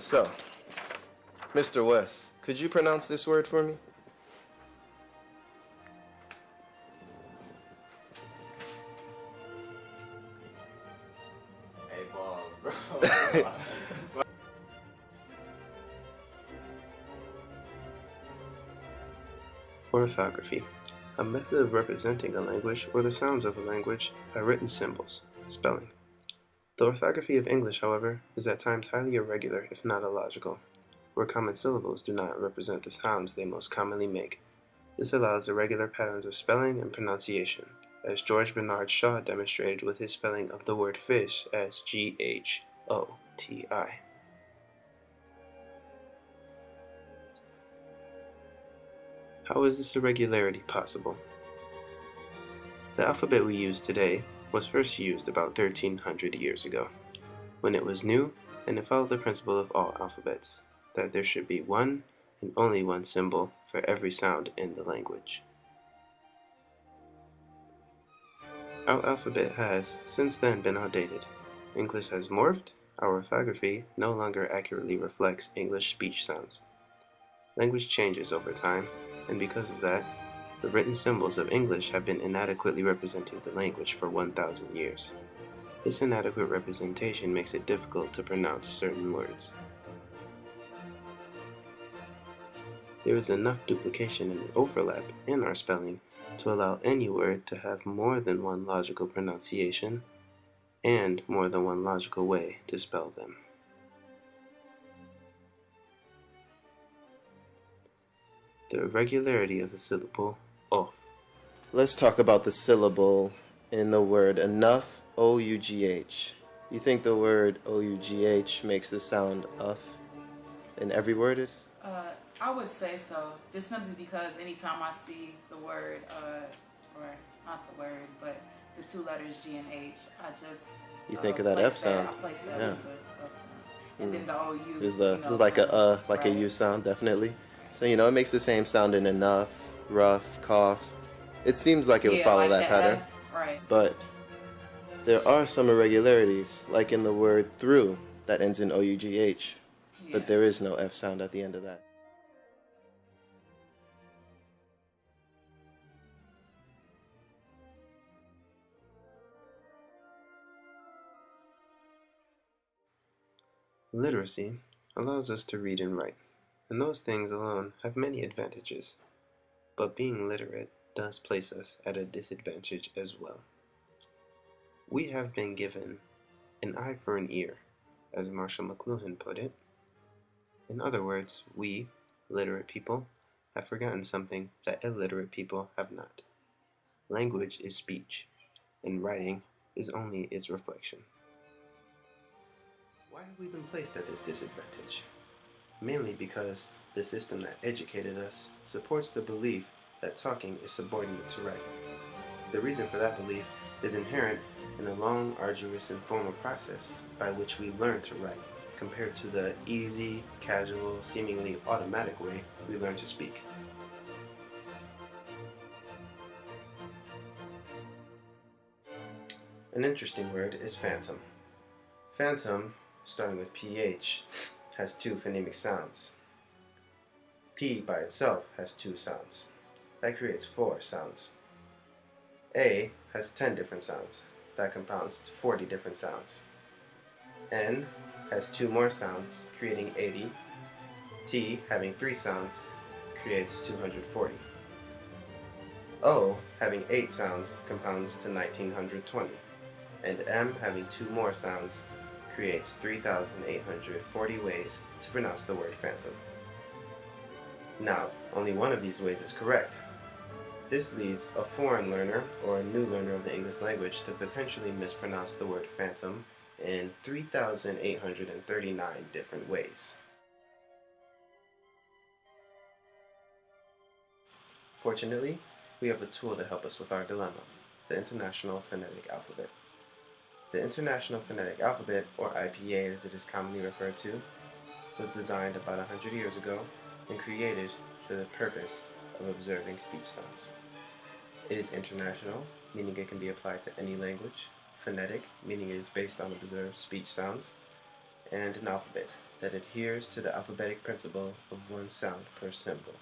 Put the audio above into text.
So, Mr. West, could you pronounce this word for me? Hey, Paul, bro. Orthography, a method of representing a language or the sounds of a language by written symbols, spelling. The orthography of English, however, is at times highly irregular if not illogical, where common syllables do not represent the sounds they most commonly make. This allows irregular patterns of spelling and pronunciation, as George Bernard Shaw demonstrated with his spelling of the word fish as G-H-O-T-I. How is this irregularity possible? The alphabet we use today was first used about 1300 years ago, when it was new and it followed the principle of all alphabets, that there should be one and only one symbol for every sound in the language. Our alphabet has since then been outdated. English has morphed, our orthography no longer accurately reflects English speech sounds. Language changes over time, and because of that, the written symbols of English have been inadequately representing the language for 1,000 years. This inadequate representation makes it difficult to pronounce certain words. There is enough duplication and overlap in our spelling to allow any word to have more than one logical pronunciation and more than one logical way to spell them. The irregularity of the syllable O. Let's talk about the syllable in the word enough, O-U-G-H. You think the word O-U-G-H makes the sound UF in every word? I would say so, just simply because anytime I see the word, or not the word, but the two letters G and H, I just you think of that F sound. I place that with the F sound. And then the OU is like a like a U sound, definitely. So it makes the same sound in enough, rough, cough. It seems like it would follow that pattern. Right. But there are some irregularities, like in the word through that ends in O-U-G-H, but there is no F sound at the end of that. Literacy allows us to read and write, and those things alone have many advantages. But being literate does place us at a disadvantage as well. We have been given an eye for an ear, as Marshall McLuhan put it. In other words, we, literate people, have forgotten something that illiterate people have not. Language is speech, and writing is only its reflection. Why have we been placed at this disadvantage? Mainly because the system that educated us supports the belief that talking is subordinate to writing. The reason for that belief is inherent in the long, arduous, and formal process by which we learn to write, compared to the easy, casual, seemingly automatic way we learn to speak. An interesting word is phantom. Phantom, starting with PH, has two phonemic sounds. P by itself has two sounds. That creates 4 sounds. A has 10 different sounds. That compounds to 40 different sounds. N has 2 more sounds, creating 80. T, having 3 sounds, creates 240. O, having 8 sounds, compounds to 1920. And M, having 2 more sounds, creates 3,840 ways to pronounce the word phantom. Now, only one of these ways is correct. This leads a foreign learner or a new learner of the English language to potentially mispronounce the word phantom in 3,839 different ways. Fortunately, we have a tool to help us with our dilemma, the International Phonetic Alphabet. The International Phonetic Alphabet, or IPA as it is commonly referred to, was designed about 100 years ago and created for the purpose of observing speech sounds. It is international, meaning it can be applied to any language, phonetic, meaning it is based on observed speech sounds, and an alphabet, that adheres to the alphabetic principle of one sound per symbol.